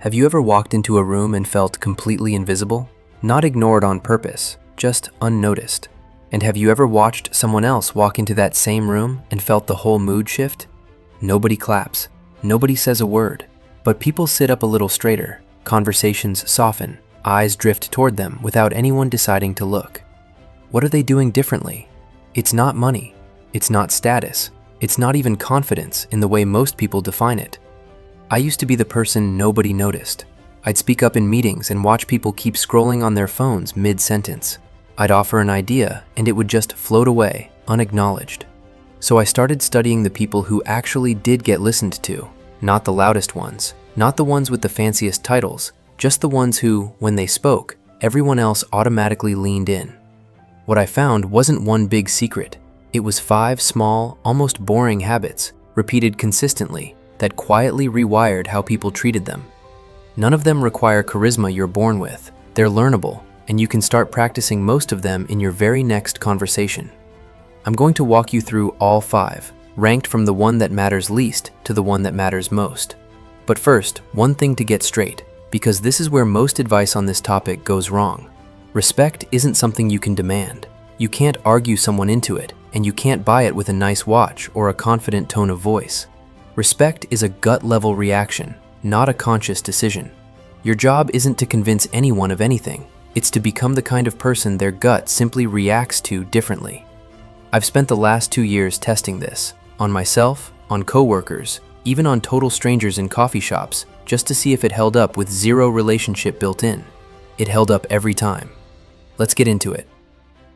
Have you ever walked into a room and felt completely invisible? Not ignored on purpose, just unnoticed. And have you ever watched someone else walk into that same room and felt the whole mood shift? Nobody claps, nobody says a word, but people sit up a little straighter, conversations soften, eyes drift toward them without anyone deciding to look. What are they doing differently? It's not money, it's not status, it's not even confidence in the way most people define it. I used to be the person nobody noticed. I'd speak up in meetings and watch people keep scrolling on their phones mid-sentence. I'd offer an idea and it would just float away, unacknowledged. So I started studying the people who actually did get listened to, not the loudest ones, not the ones with the fanciest titles, just the ones who, when they spoke, everyone else automatically leaned in. What I found wasn't one big secret. It was 5 small, almost boring habits, repeated consistently, that quietly rewired how people treated them. None of them require charisma you're born with. They're learnable, and you can start practicing most of them in your very next conversation. I'm going to walk you through all 5, ranked from the one that matters least to the one that matters most. But first, one thing to get straight, because this is where most advice on this topic goes wrong. Respect isn't something you can demand. You can't argue someone into it, and you can't buy it with a nice watch or a confident tone of voice. Respect is a gut-level reaction, not a conscious decision. Your job isn't to convince anyone of anything. It's to become the kind of person their gut simply reacts to differently. I've spent the last 2 years testing this, on myself, on coworkers, even on total strangers in coffee shops, just to see if it held up with zero relationship built in. It held up every time. Let's get into it.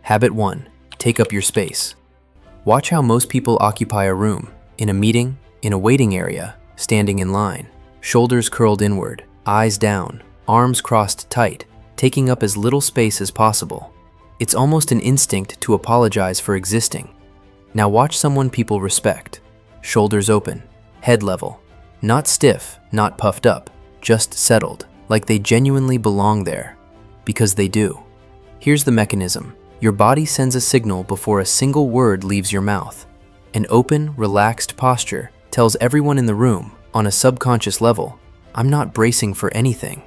Habit 1. Take up your space. Watch how most people occupy a room, in a meeting, in a waiting area, standing in line, shoulders curled inward, eyes down, arms crossed tight, taking up as little space as possible. It's almost an instinct to apologize for existing. Now watch someone people respect. Shoulders open, head level, not stiff, not puffed up, just settled, like they genuinely belong there. Because they do. Here's the mechanism. Your body sends a signal before a single word leaves your mouth. An open, relaxed posture tells everyone in the room, on a subconscious level, I'm not bracing for anything.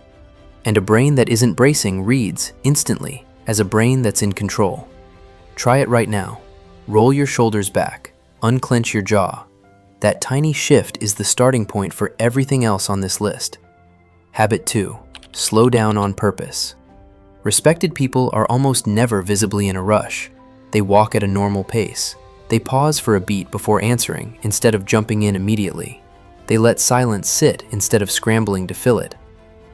And a brain that isn't bracing reads, instantly, as a brain that's in control. Try it right now. Roll your shoulders back, unclench your jaw. That tiny shift is the starting point for everything else on this list. Habit 2. Slow down on purpose. Respected people are almost never visibly in a rush. They walk at a normal pace. They pause for a beat before answering instead of jumping in immediately. They let silence sit instead of scrambling to fill it.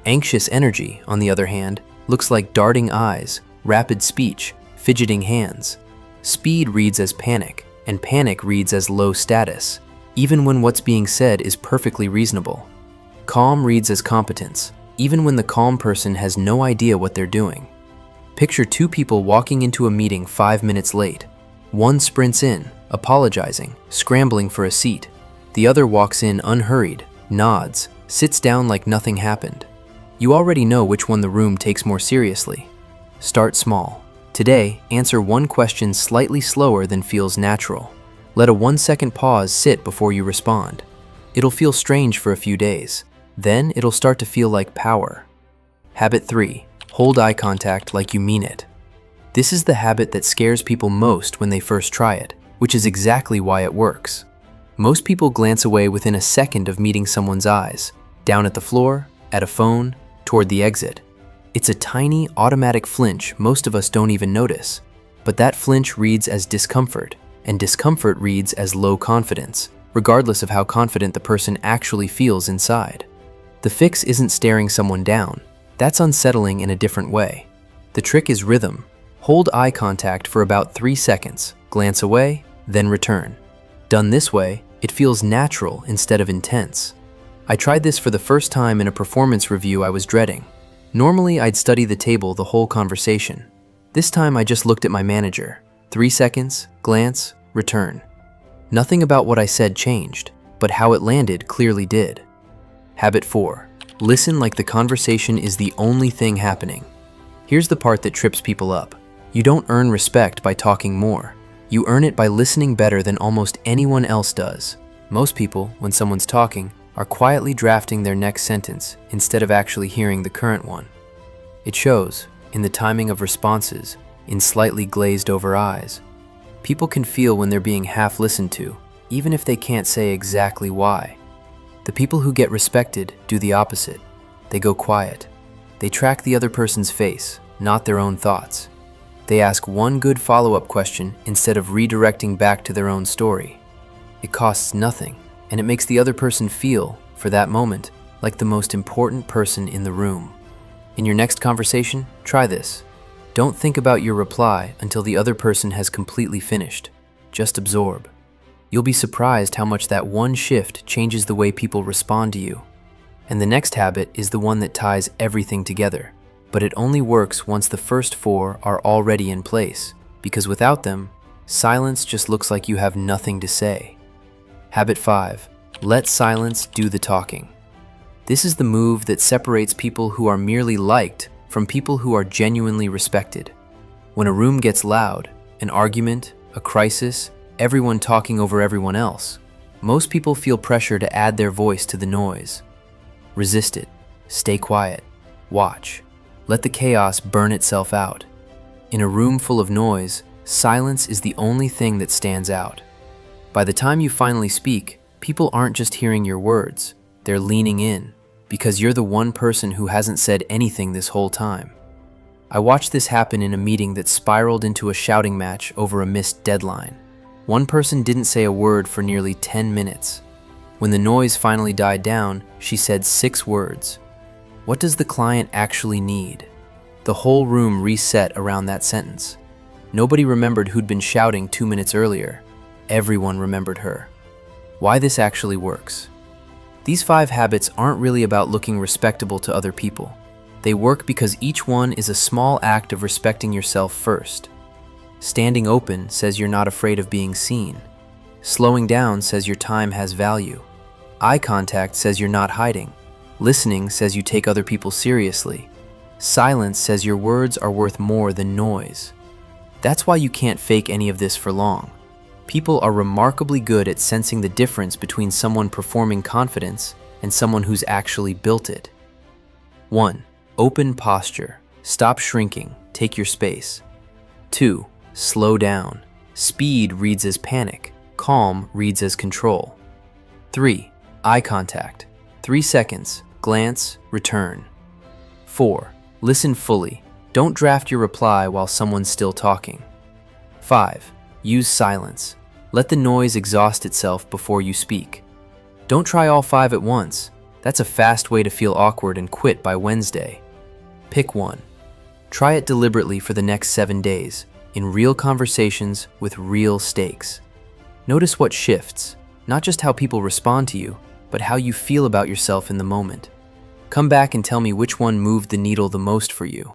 Anxious energy, on the other hand, looks like darting eyes, rapid speech, fidgeting hands. Speed reads as panic, and panic reads as low status, even when what's being said is perfectly reasonable. Calm reads as competence, even when the calm person has no idea what they're doing. Picture 2 people walking into a meeting 5 minutes late. One sprints in, apologizing, scrambling for a seat. The other walks in unhurried, nods, sits down like nothing happened. You already know which one the room takes more seriously. Start small. Today, answer one question slightly slower than feels natural. Let a 1-second pause sit before you respond. It'll feel strange for a few days. Then it'll start to feel like power. Habit 3. Hold eye contact like you mean it. This is the habit that scares people most when they first try it, which is exactly why it works. Most people glance away within a second of meeting someone's eyes, down at the floor, at a phone, toward the exit. It's a tiny, automatic flinch most of us don't even notice, but that flinch reads as discomfort, and discomfort reads as low confidence, regardless of how confident the person actually feels inside. The fix isn't staring someone down. That's unsettling in a different way. The trick is rhythm. Hold eye contact for about 3 seconds, glance away, then return. Done this way, it feels natural instead of intense. I tried this for the first time in a performance review I was dreading. Normally, I'd study the table the whole conversation. This time, I just looked at my manager. 3 seconds, glance, return. Nothing about what I said changed, but how it landed clearly did. Habit 4. Listen like the conversation is the only thing happening. Here's the part that trips people up. You don't earn respect by talking more. You earn it by listening better than almost anyone else does. Most people, when someone's talking, are quietly drafting their next sentence instead of actually hearing the current one. It shows in the timing of responses, in slightly glazed over eyes. People can feel when they're being half listened to, even if they can't say exactly why. The people who get respected do the opposite. They go quiet. They track the other person's face, not their own thoughts. They ask one good follow-up question instead of redirecting back to their own story. It costs nothing, and it makes the other person feel, for that moment, like the most important person in the room. In your next conversation, try this. Don't think about your reply until the other person has completely finished. Just absorb. You'll be surprised how much that one shift changes the way people respond to you. And the next habit is the one that ties everything together. But it only works once the first four are already in place, because without them, silence just looks like you have nothing to say. Habit 5. Let silence do the talking. This is the move that separates people who are merely liked from people who are genuinely respected. When a room gets loud, an argument, a crisis, everyone talking over everyone else, most people feel pressure to add their voice to the noise. Resist it. Stay quiet. Watch. Let the chaos burn itself out. In a room full of noise, silence is the only thing that stands out. By the time you finally speak, people aren't just hearing your words, they're leaning in, because you're the one person who hasn't said anything this whole time. I watched this happen in a meeting that spiraled into a shouting match over a missed deadline. One person didn't say a word for nearly 10 minutes. When the noise finally died down, she said 6 words. What does the client actually need? The whole room reset around that sentence. Nobody remembered who'd been shouting 2 minutes earlier. Everyone remembered her. Why this actually works. These 5 habits aren't really about looking respectable to other people. They work because each one is a small act of respecting yourself first. Standing open says you're not afraid of being seen. Slowing down says your time has value. Eye contact says you're not hiding. Listening says you take other people seriously. Silence says your words are worth more than noise. That's why you can't fake any of this for long. People are remarkably good at sensing the difference between someone performing confidence and someone who's actually built it. 1. Open posture. Stop shrinking. Take your space. 2. Slow down. Speed reads as panic. Calm reads as control. 3. Eye contact. 3 seconds. Glance. Return. 4. Listen fully. Don't draft your reply while someone's still talking. 5. Use silence. Let the noise exhaust itself before you speak. Don't try all 5 at once. That's a fast way to feel awkward and quit by Wednesday. Pick one. Try it deliberately for the next 7 days, in real conversations with real stakes. Notice what shifts, not just how people respond to you, but how you feel about yourself in the moment. Come back and tell me which one moved the needle the most for you.